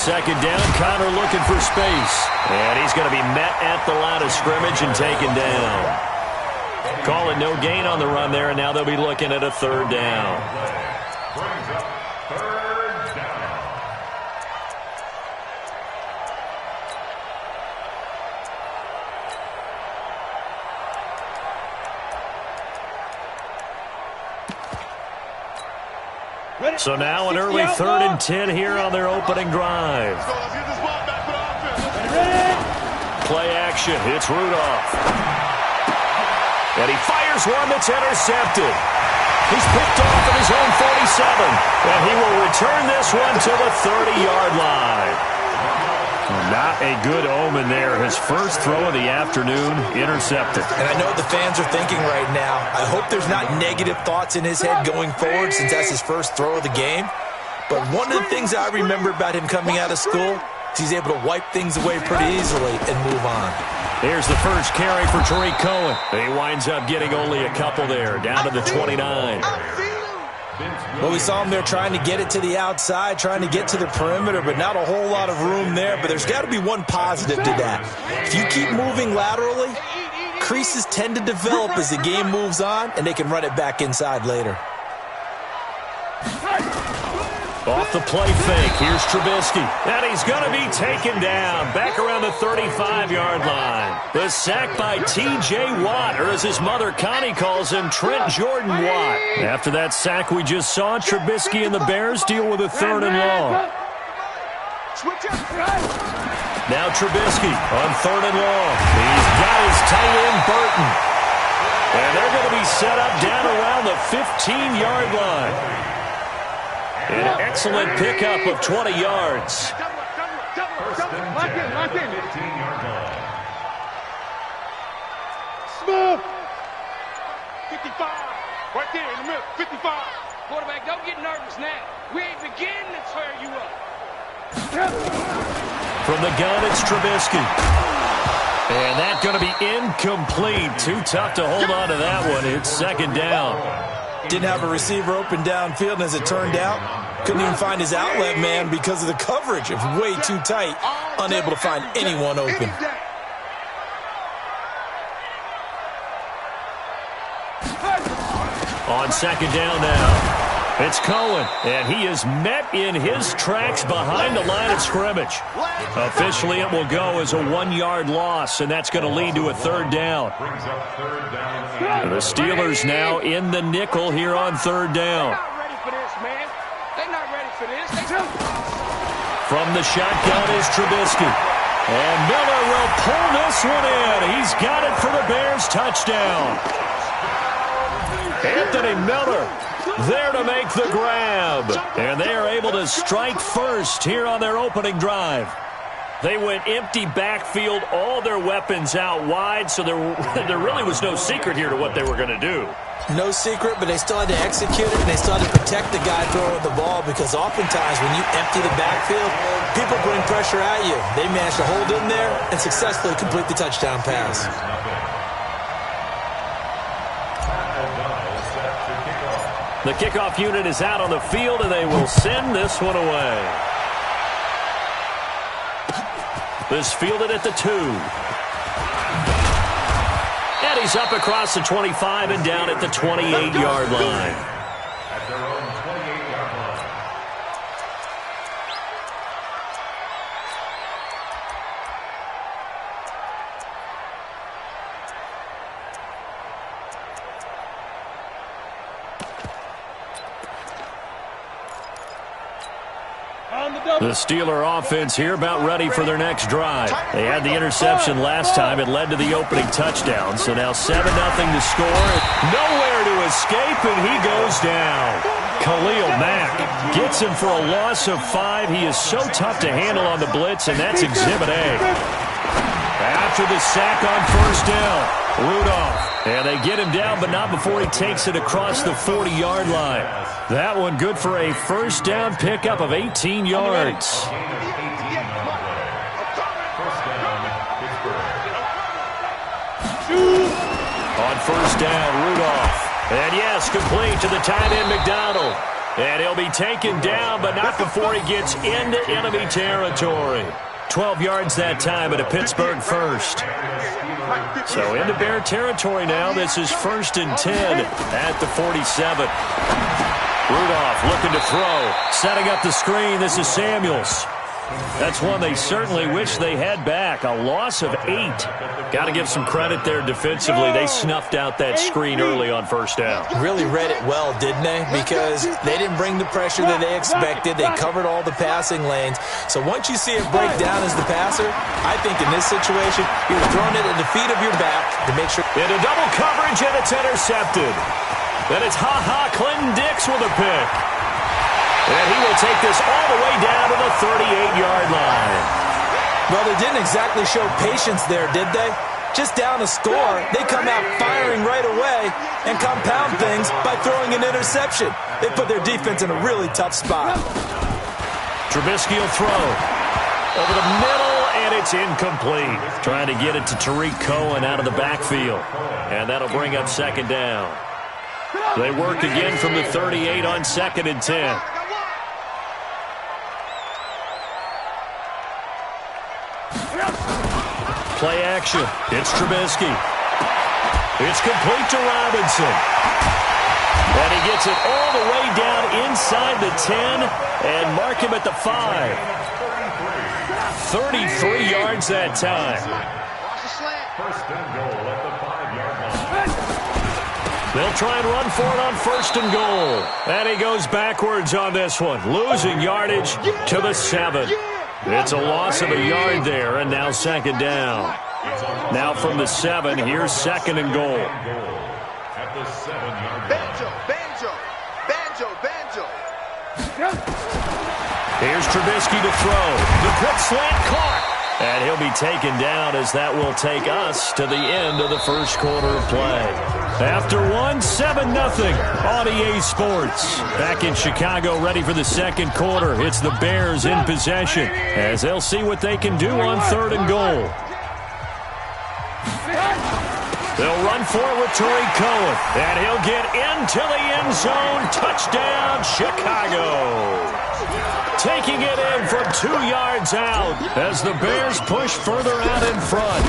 Second down, Connor looking for space. And he's going to be met at the line of scrimmage and taken down. Call it no gain on the run there, and now they'll be looking at a third down. So now an early 3rd and 10 here on their opening drive. Play action. It's Rudolph. And he fires one that's intercepted. He's picked off at his own 47. And he will return this one to the 30-yard line. Not a good omen there. His first throw of the afternoon intercepted. And I know what the fans are thinking right now. I hope there's not negative thoughts in his head going forward since that's his first throw of the game. But one of the things I remember about him coming out of school is he's able to wipe things away pretty easily and move on. Here's the first carry for Tariq Cohen. He winds up getting only a couple there, down to the 29. Well, we saw him there trying to get it to the outside, trying to get to the perimeter, but not a whole lot of room there. But there's got to be one positive to that. If you keep moving laterally, creases tend to develop as the game moves on, and they can run it back inside later. Off the play fake, here's Trubisky. And he's going to be taken down, back around the 35-yard line. The sack by T.J. Watt, or as his mother Connie calls him, Trent Jordan Watt. After that sack we just saw, Trubisky and the Bears deal with a 3rd and long. Now Trubisky on 3rd and long. He's got his tight end, Burton. And they're going to be set up down around the 15-yard line. An excellent pickup of 20 yards. Lock in. 15-yard line. Smooth. 55. Right there in the middle. 55. Quarterback, don't get nervous now. We ain't beginning to tear you up. From the gun, it's Trubisky. And that's going to be incomplete. Too tough to hold on to that one. It's 2nd down. Didn't have a receiver open downfield, and as it turned out, couldn't even find his outlet man because of the coverage. It was way too tight, unable to find anyone open. On 2nd down now. It's Cohen, and he is met in his tracks behind the line of scrimmage. Officially, it will go as a 1-yard loss, and that's going to lead to a 3rd down. The Steelers now in the nickel here on 3rd down. From the shotgun is Trubisky. And Miller will pull this one in. He's got it for the Bears touchdown. Anthony Miller there to make the grab. And they are able to strike first here on their opening drive. They went empty backfield, all their weapons out wide, so there really was no secret here to what they were going to do. No secret, but they still had to execute it, and they still had to protect the guy throwing the ball because oftentimes when you empty the backfield, people bring pressure at you. They managed to hold in there and successfully complete the touchdown pass. The kickoff unit is out on the field, and they will send this one away. This fielded at the 2. And he's up across the 25 and down at the 28-yard line. At their own 28-yard line. The Steeler offense here about ready for their next drive. They had the interception last time. It led to the opening touchdown. So now 7-0 to score. Nowhere to escape, and he goes down. Khalil Mack gets him for a loss of 5. He is so tough to handle on the blitz, and that's Exhibit A. After the sack on 1st down, Rudolph. And they get him down, but not before he takes it across the 40-yard line. That one good for a 1st down pickup of 18 yards. On 1st down, Rudolph. And yes, complete to the tight end, McDonald. And he'll be taken down, but not before he gets into enemy territory. 12 yards that time at a Pittsburgh first. So into Bear territory now. This is 1st and 10 at the 47. Rudolph looking to throw. Setting up the screen. This is Samuels. That's one they certainly wish they had back. A loss of 8. Got to give some credit there defensively. They snuffed out that screen early on first down. Really read it well, didn't they? Because they didn't bring the pressure that they expected. They covered all the passing lanes. So once you see it break down as the passer, I think in this situation, you're throwing it at the feet of your back to make sure. Into double coverage, and it's intercepted. Then it's Clinton Dix with a pick. And he will take this all the way down to the 38-yard line. Well, they didn't exactly show patience there, did they? Just down a score, they come out firing right away and compound things by throwing an interception. They put their defense in a really tough spot. Trubisky will throw. Over the middle, and it's incomplete. Trying to get it to Tariq Cohen out of the backfield. And that'll bring up 2nd down. They work again from the 38 on 2nd and 10. Play action. It's Trubisky. It's complete to Robinson. And he gets it all the way down inside the 10 and mark him at the 5. 33 yards that time. They'll try and run for it on 1st and goal. And he goes backwards on this one, losing yardage to the 7. It's a loss of a yard there, and now 2nd down. Now from the 7, here's 2nd and goal. Banjo. Here's Trubisky to throw. The quick slant caught. And he'll be taken down as that will take us to the end of the first quarter of play. After 7-0 on EA Sports. Back in Chicago, ready for the 2nd quarter. It's the Bears in possession as they'll see what they can do on 3rd and goal. They'll run for it with Tariq Cohen. And he'll get into the end zone. Touchdown, Chicago. Taking it in from 2 yards out as the Bears push further out in front.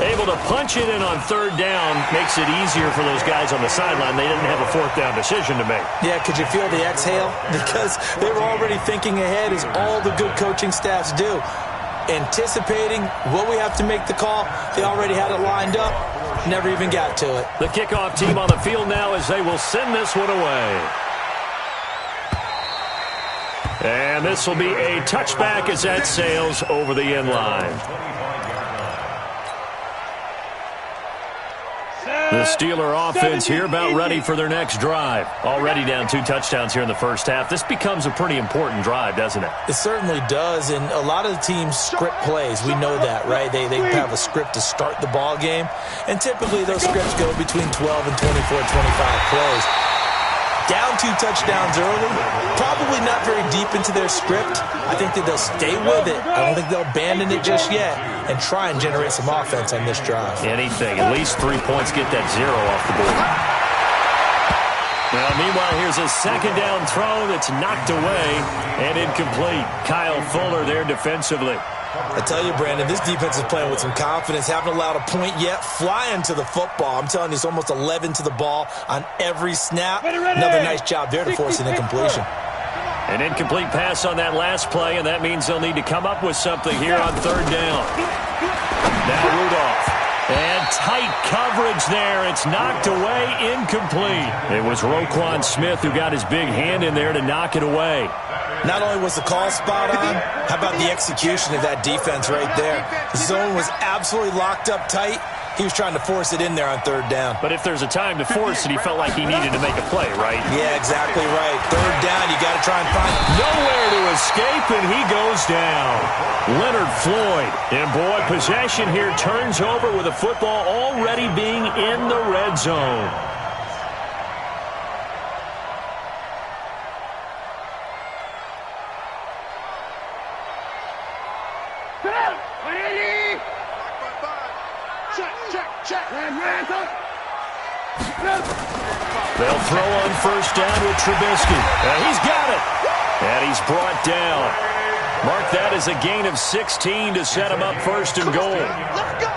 Able to punch it in on 3rd down makes it easier for those guys on the sideline. They didn't have a 4th down decision to make. Yeah, could you feel the exhale? Because they were already thinking ahead, as all the good coaching staffs do. Anticipating what we have to make the call. They already had it lined up. Never even got to it. The kickoff team on the field now as they will send this one away. And this will be a touchback as that sails over the end line. The Steeler offense here about ready for their next drive. Already down 2 touchdowns here in the first half. This becomes a pretty important drive, doesn't it? It certainly does, and a lot of the teams script plays. We know that, right? They have a script to start the ball game, and typically those scripts go between 12 and 24, 25 plays. Down 2 touchdowns early, probably not very deep into their script. I think that they'll stay with it. I don't think they'll abandon it just yet and try and generate some offense on this drive. Anything, at least 3 points, get that 0 off the board. Well, meanwhile, here's a 2nd down throw that's knocked away and incomplete. Kyle Fuller there defensively. I tell you, Brandon, this defense is playing with some confidence. Haven't allowed a point yet. Flying to the football. I'm telling you, it's almost 11 to the ball on every snap. Another nice job there to force an incompletion. An incomplete pass on that last play, and that means they'll need to come up with something here on 3rd down. Now Rudolph. And tight coverage there. It's knocked away, incomplete. It was Roquan Smith who got his big hand in there to knock it away. Not only was the call spot on, how about the execution of that defense right there? The zone was absolutely locked up tight. He was trying to force it in there on 3rd down. But if there's a time to force it, he felt like he needed to make a play, right? Yeah, exactly right. 3rd down, you got to try and find nowhere to escape, and he goes down. Leonard Floyd. And boy, possession here turns over with the football already being in the red zone. They'll throw on first down with Trubisky. And he's got it. And he's brought down. Mark that as a gain of 16 to set him up first and goal.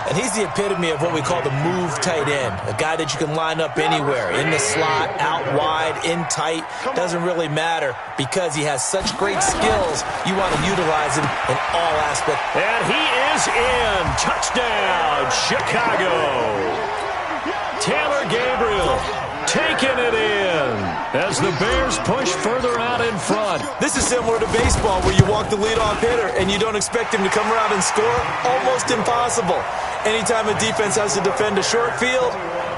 And he's the epitome of what we call the move tight end, a guy that you can line up anywhere, in the slot, out wide, in tight, doesn't really matter because he has such great skills. You want to utilize him in all aspects. And he is in. Touchdown, Chicago. Taylor Gabriel taking it in as the Bears push further out in front. This is similar to baseball where you walk the leadoff hitter and you don't expect him to come around and score. Almost impossible. Anytime a defense has to defend a short field,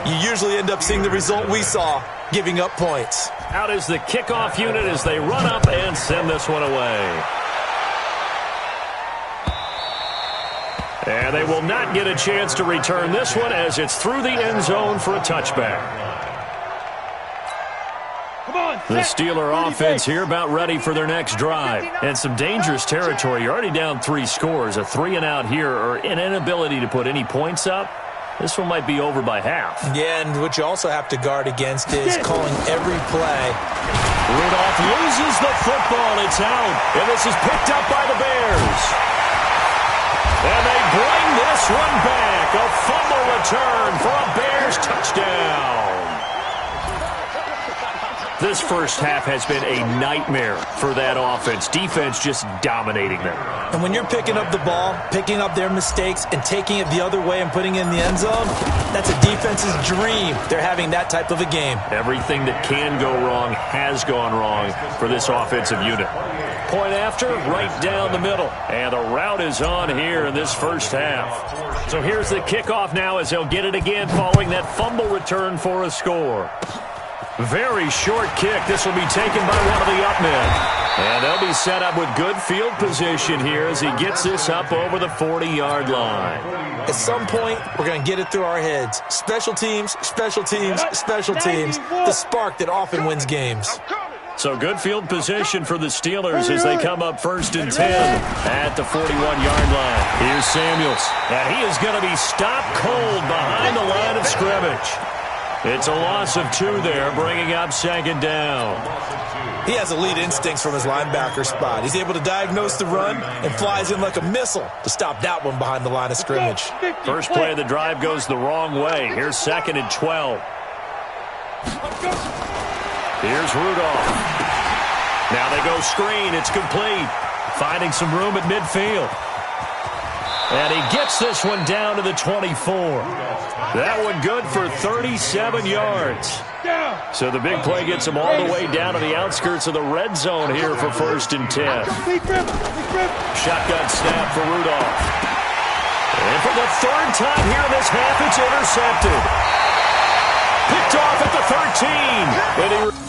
you usually end up seeing the result we saw, giving up points. Out is the kickoff unit as they run up and send this one away. And they will not get a chance to return this one as it's through the end zone for a touchback. The Steeler offense here about ready for their next drive. And some dangerous territory. You're already down 3 scores. A 3-and-out here or an inability to put any points up. This one might be over by half. Yeah, and what you also have to guard against is calling every play. Rudolph loses the football. It's out. And this is picked up by the Bears. And they bring this one back. A fumble return for a Bears touchdown. This first half has been a nightmare for that offense. Defense just dominating them. And when you're picking up the ball, picking up their mistakes, and taking it the other way and putting it in the end zone, that's a defense's dream. They're having that type of a game. Everything that can go wrong has gone wrong for this offensive unit. Point after, right down the middle. And the route is on here in this first half. So here's the kickoff now as they'll get it again following that fumble return for a score. Very short kick. This will be taken by one of the up men. And they'll be set up with good field position here as he gets this up over the 40-yard line. At some point, we're going to get it through our heads. Special teams, special teams, special teams. The spark that often wins games. So good field position for the Steelers as they come up first and 10 at the 41-yard line. Here's Samuels. And he is going to be stopped cold behind the line of scrimmage. It's a loss of 2 there, bringing up second down. He has elite instincts from his linebacker spot. He's able to diagnose the run and flies in like a missile to stop that one behind the line of scrimmage. First play of the drive goes the wrong way. Here's 2nd and 12. Here's Rudolph. Now they go screen. It's complete. Finding some room at midfield. And he gets this one down to the 24. That one good for 37 yards. So the big play gets him all the way down to the outskirts of the red zone here for 1st and 10. Shotgun snap for Rudolph. And for the 3rd time here in this half, it's intercepted. Picked off at the 13. And he